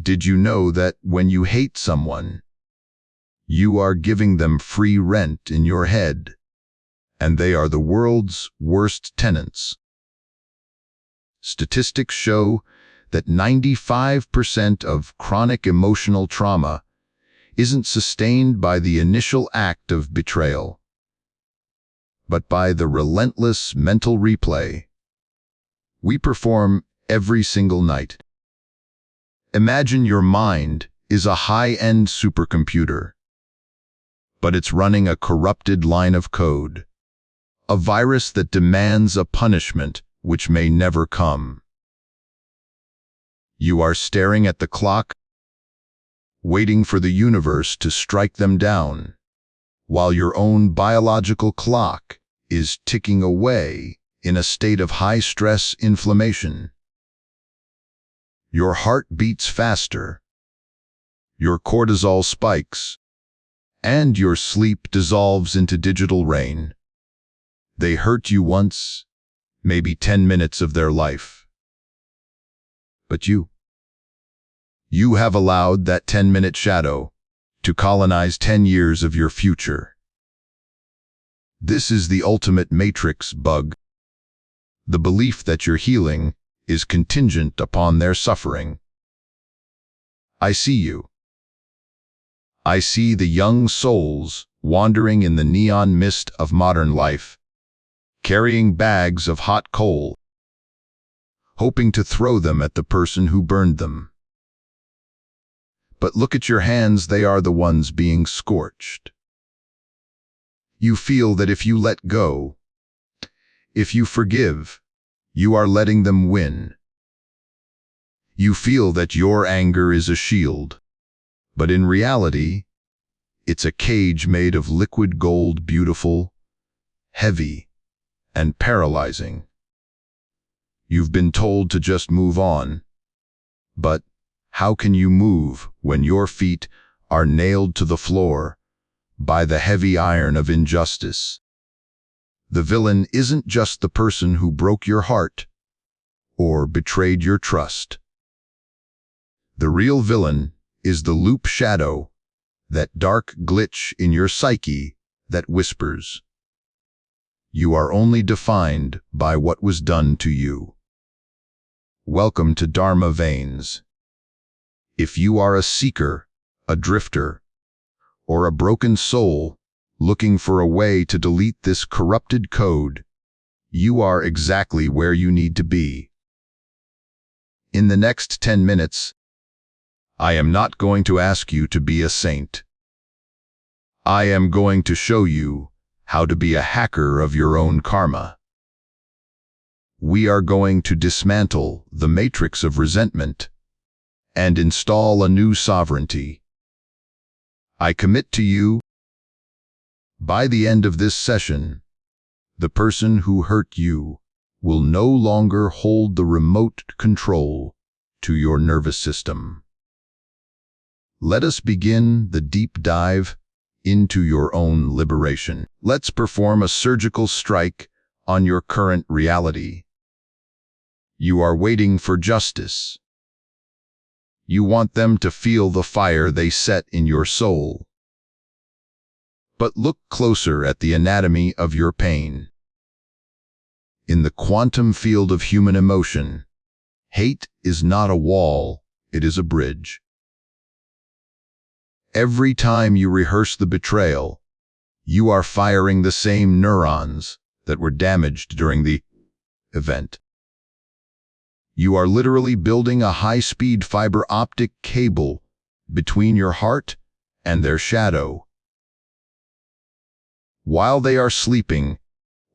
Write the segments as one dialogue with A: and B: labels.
A: Did you know that when you hate someone, you are giving them free rent in your head, and they are the world's worst tenants? Statistics show that 95% of chronic emotional trauma isn't sustained by the initial act of betrayal, but by the relentless mental replay we perform every single night. Imagine your mind is a high-end supercomputer, but it's running a corrupted line of code, a virus that demands a punishment which may never come. You are staring at the clock, waiting for the universe to strike them down, while your own biological clock is ticking away in a state of high-stress inflammation. Your heart beats faster, your cortisol spikes, and your sleep dissolves into digital rain. They hurt you once, maybe 10 minutes of their life. But you have allowed that 10-minute shadow to colonize 10 years of your future. This is the ultimate matrix bug. The belief that your healing is contingent upon their suffering. I see you. I see the young souls wandering in the neon mist of modern life, carrying bags of hot coal, hoping to throw them at the person who burned them. But look at your hands, they are the ones being scorched. You feel that if you let go, if you forgive, you are letting them win. You feel that your anger is a shield, but in reality, it's a cage made of liquid gold, beautiful, heavy, and paralyzing. You've been told to just move on, but how can you move when your feet are nailed to the floor by the heavy iron of injustice? The villain isn't just the person who broke your heart or betrayed your trust. The real villain is the loop shadow, that dark glitch in your psyche that whispers, "You are only defined by what was done to you." Welcome to Dharma Veins. If you are a seeker, a drifter, or a broken soul looking for a way to delete this corrupted code, you are exactly where you need to be. In the next 10 minutes, I am not going to ask you to be a saint. I am going to show you how to be a hacker of your own karma. We are going to dismantle the matrix of resentment and install a new sovereignty. I commit to you, by the end of this session, the person who hurt you will no longer hold the remote control to your nervous system. Let us begin the deep dive into your own liberation. Let's perform a surgical strike on your current reality. You are waiting for justice. You want them to feel the fire they set in your soul. But look closer at the anatomy of your pain. In the quantum field of human emotion, hate is not a wall, it is a bridge. Every time you rehearse the betrayal, you are firing the same neurons that were damaged during the event. You are literally building a high-speed fiber optic cable between your heart and their shadow. While they are sleeping,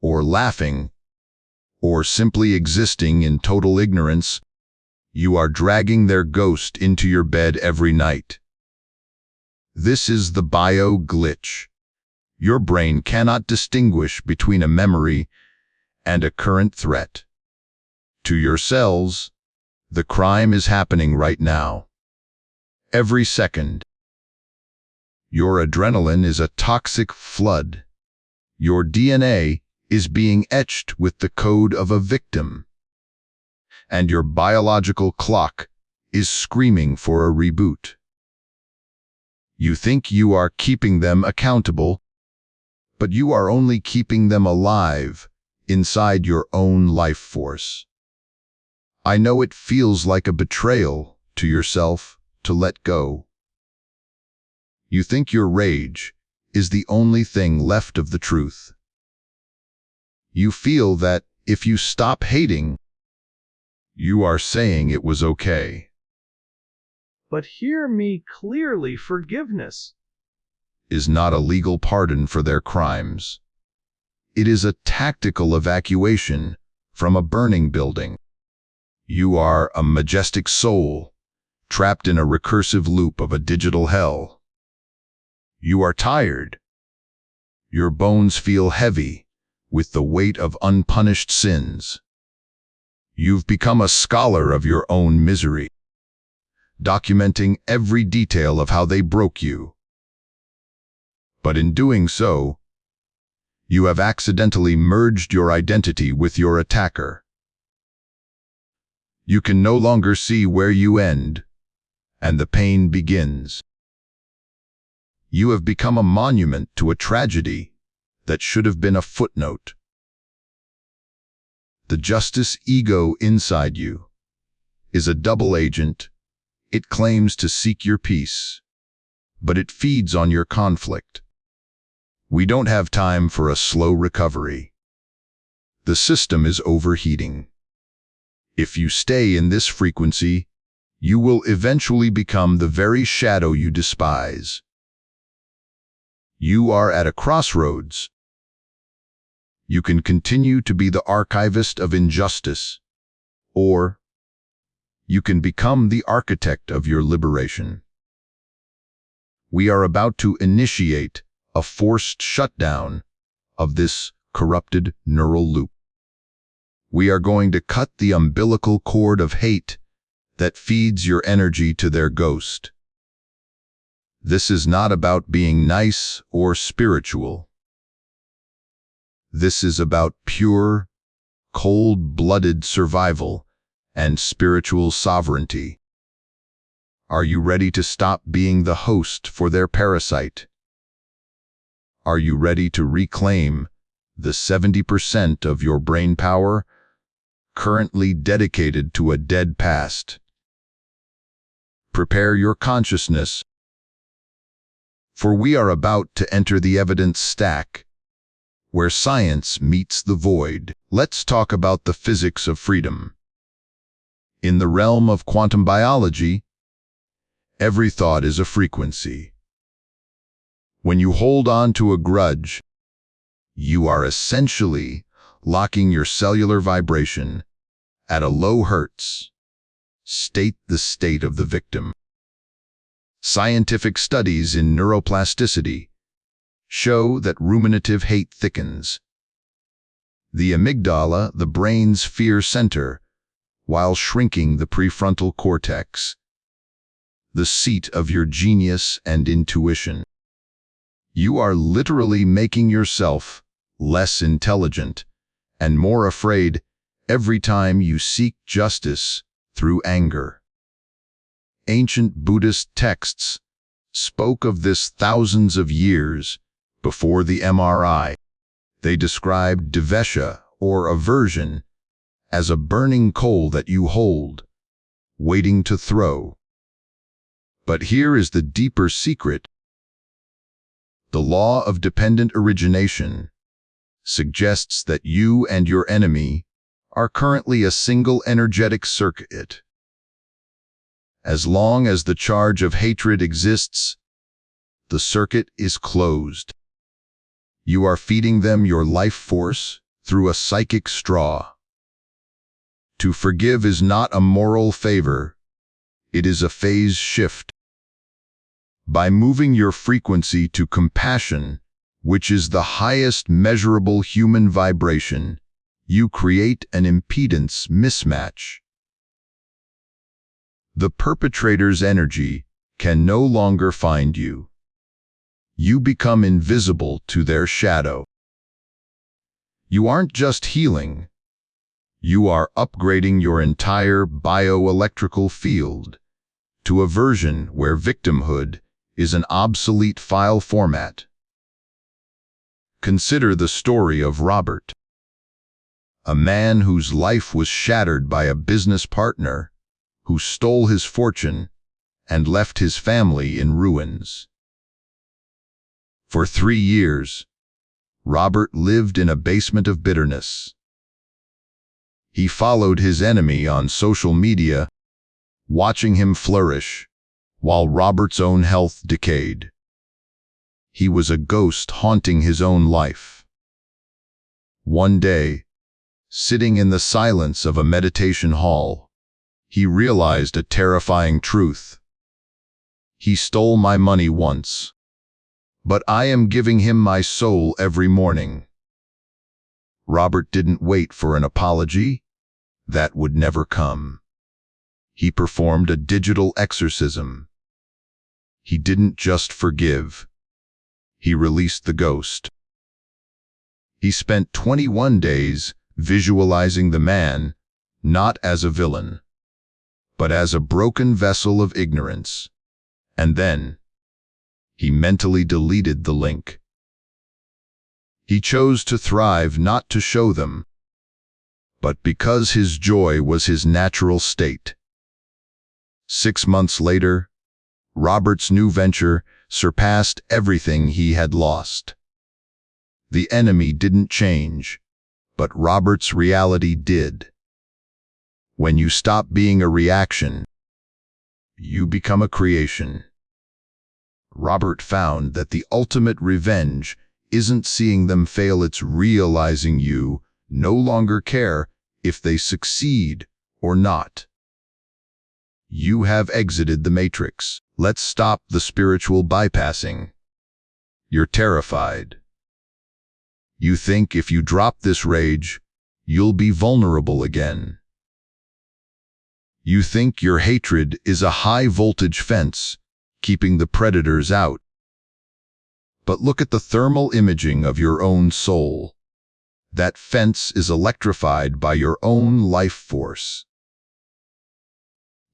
A: or laughing, or simply existing in total ignorance, you are dragging their ghost into your bed every night. This is the bio glitch. Your brain cannot distinguish between a memory and a current threat. To your cells, the crime is happening right now. Every second. Your adrenaline is a toxic flood. Your DNA is being etched with the code of a victim. And your biological clock is screaming for a reboot. You think you are keeping them accountable, but you are only keeping them alive inside your own life force. I know it feels like a betrayal to yourself to let go. You think your rage is the only thing left of the truth. You feel that if you stop hating, you are saying it was okay.
B: But hear me clearly, forgiveness
A: Is not a legal pardon for their crimes. It is a tactical evacuation from a burning building. You are a majestic soul, trapped in a recursive loop of a digital hell. You are tired. Your bones feel heavy with the weight of unpunished sins. You've become a scholar of your own misery, documenting every detail of how they broke you. But in doing so, you have accidentally merged your identity with your attacker. You can no longer see where you end, and the pain begins. You have become a monument to a tragedy that should have been a footnote. The justice ego inside you is a double agent. It claims to seek your peace, but it feeds on your conflict. We don't have time for a slow recovery. The system is overheating. If you stay in this frequency, you will eventually become the very shadow you despise. You are at a crossroads. You can continue to be the archivist of injustice, or you can become the architect of your liberation. We are about to initiate a forced shutdown of this corrupted neural loop. We are going to cut the umbilical cord of hate that feeds your energy to their ghost. This is not about being nice or spiritual. This is about pure, cold-blooded survival and spiritual sovereignty. Are you ready to stop being the host for their parasite? Are you ready to reclaim the 70% of your brain power currently dedicated to a dead past? Prepare your consciousness, for we are about to enter the evidence stack, where science meets the void. Let's talk about the physics of freedom. In the realm of quantum biology, every thought is a frequency. When you hold on to a grudge, you are essentially locking your cellular vibration at a low hertz. State the state of the victim. Scientific studies in neuroplasticity show that ruminative hate thickens the amygdala, the brain's fear center, while shrinking the prefrontal cortex, the seat of your genius and intuition. You are literally making yourself less intelligent and more afraid every time you seek justice through anger. Ancient Buddhist texts spoke of this thousands of years before the MRI. They described devesha, or aversion, as a burning coal that you hold, waiting to throw. But here is the deeper secret. The law of dependent origination suggests that you and your enemy are currently a single energetic circuit. As long as the charge of hatred exists, the circuit is closed. You are feeding them your life force through a psychic straw. To forgive is not a moral favor, it is a phase shift. By moving your frequency to compassion, which is the highest measurable human vibration, you create an impedance mismatch. The perpetrator's energy can no longer find you. You become invisible to their shadow. You aren't just healing, You are upgrading your entire bioelectrical field to a version where victimhood is an obsolete file format. Consider the story of Robert, a man whose life was shattered by a business partner who stole his fortune and left his family in ruins. For 3 years, Robert lived in a basement of bitterness. He followed his enemy on social media, watching him flourish, while Robert's own health decayed. He was a ghost haunting his own life. One day, sitting in the silence of a meditation hall, he realized a terrifying truth. He stole my money once, but I am giving him my soul every morning. Robert didn't wait for an apology. That would never come. He performed a digital exorcism. He didn't just forgive. He released the ghost. He spent 21 days visualizing the man, not as a villain, but as a broken vessel of ignorance. And then, he mentally deleted the link. He chose to thrive not to show them, but because his joy was his natural state. 6 months later, Robert's new venture surpassed everything he had lost. The enemy didn't change, but Robert's reality did. When you stop being a reaction, you become a creation. Robert found that the ultimate revenge isn't seeing them fail, it's realizing you no longer care if they succeed or not. You have exited the matrix. Let's stop the spiritual bypassing. You're terrified. You think if you drop this rage, you'll be vulnerable again. You think your hatred is a high-voltage fence, keeping the predators out. But look at the thermal imaging of your own soul. That fence is electrified by your own life force.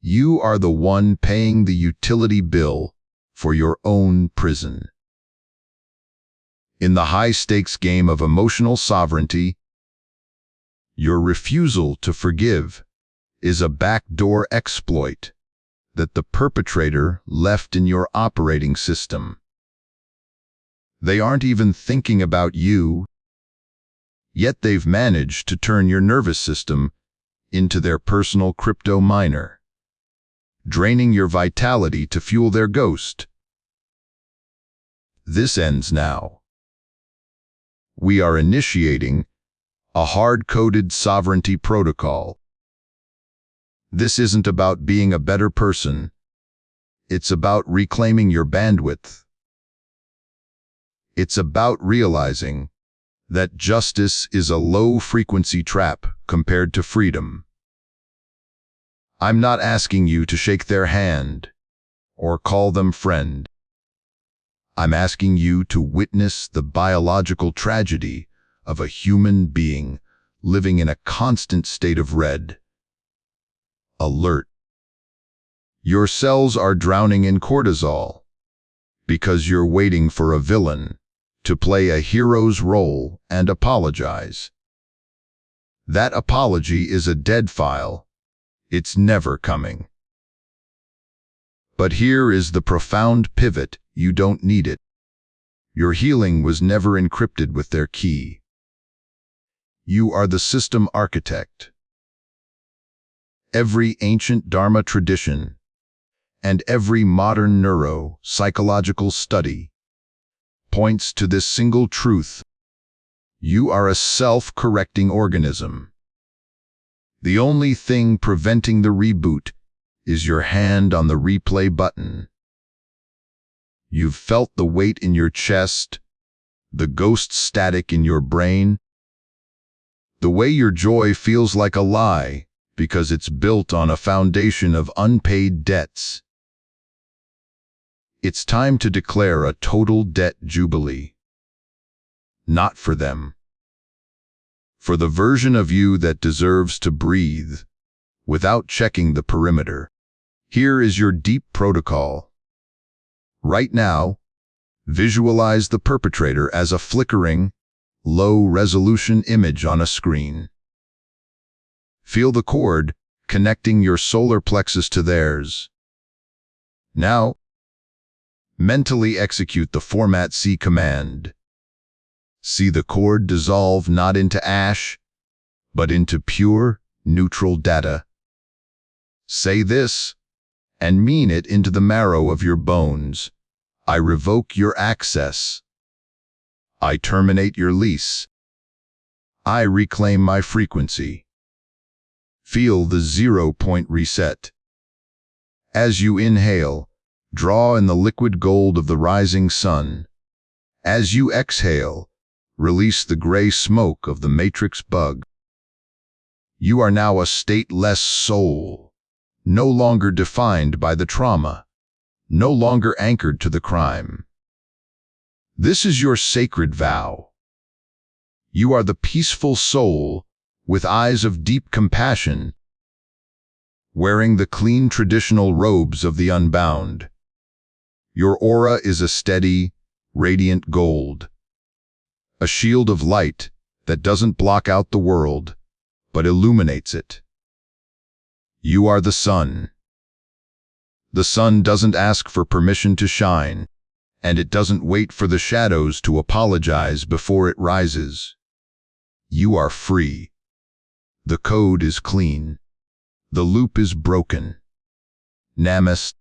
A: You are the one paying the utility bill for your own prison. In the high-stakes game of emotional sovereignty, your refusal to forgive is a backdoor exploit that the perpetrator left in your operating system. They aren't even thinking about you, yet they've managed to turn your nervous system into their personal crypto miner, draining your vitality to fuel their ghost. This ends now. We are initiating a hard-coded sovereignty protocol. This isn't about being a better person. It's about reclaiming your bandwidth. It's about realizing that justice is a low-frequency trap compared to freedom. I'm not asking you to shake their hand or call them friend. I'm asking you to witness the biological tragedy of a human being living in a constant state of red alert. Your cells are drowning in cortisol because you're waiting for a villain to play a hero's role and apologize. That apology is a dead file. It's never coming. But here is the profound pivot: you don't need it. Your healing was never encrypted with their key. You are the system architect. Every ancient Dharma tradition and every modern neuro-psychological study points to this single truth: you are a self-correcting organism. The only thing preventing the reboot is your hand on the replay button. You've felt the weight in your chest, the ghost static in your brain, the way your joy feels like a lie because it's built on a foundation of unpaid debts. It's time to declare a total debt jubilee. Not for them, For the version of you that deserves to breathe without checking the perimeter. Here is your deep protocol. Right now, visualize the perpetrator as a flickering, low-resolution image on a screen. Feel the cord connecting your solar plexus to theirs. Now, mentally execute the Format C command. See the cord dissolve not into ash, but into pure, neutral data. Say this, and mean it into the marrow of your bones. I revoke your access. I terminate your lease. I reclaim my frequency. Feel the 0-point reset. As you inhale, draw in the liquid gold of the rising sun. As you exhale, release the gray smoke of the matrix bug. You are now a stateless soul, no longer defined by the trauma, no longer anchored to the crime. This is your sacred vow. You are the peaceful soul with eyes of deep compassion, wearing the clean traditional robes of the unbound. Your aura is a steady, radiant gold, a shield of light that doesn't block out the world, but illuminates it. You are the sun. The sun doesn't ask for permission to shine, and it doesn't wait for the shadows to apologize before it rises. You are free. The code is clean. The loop is broken. Namaste.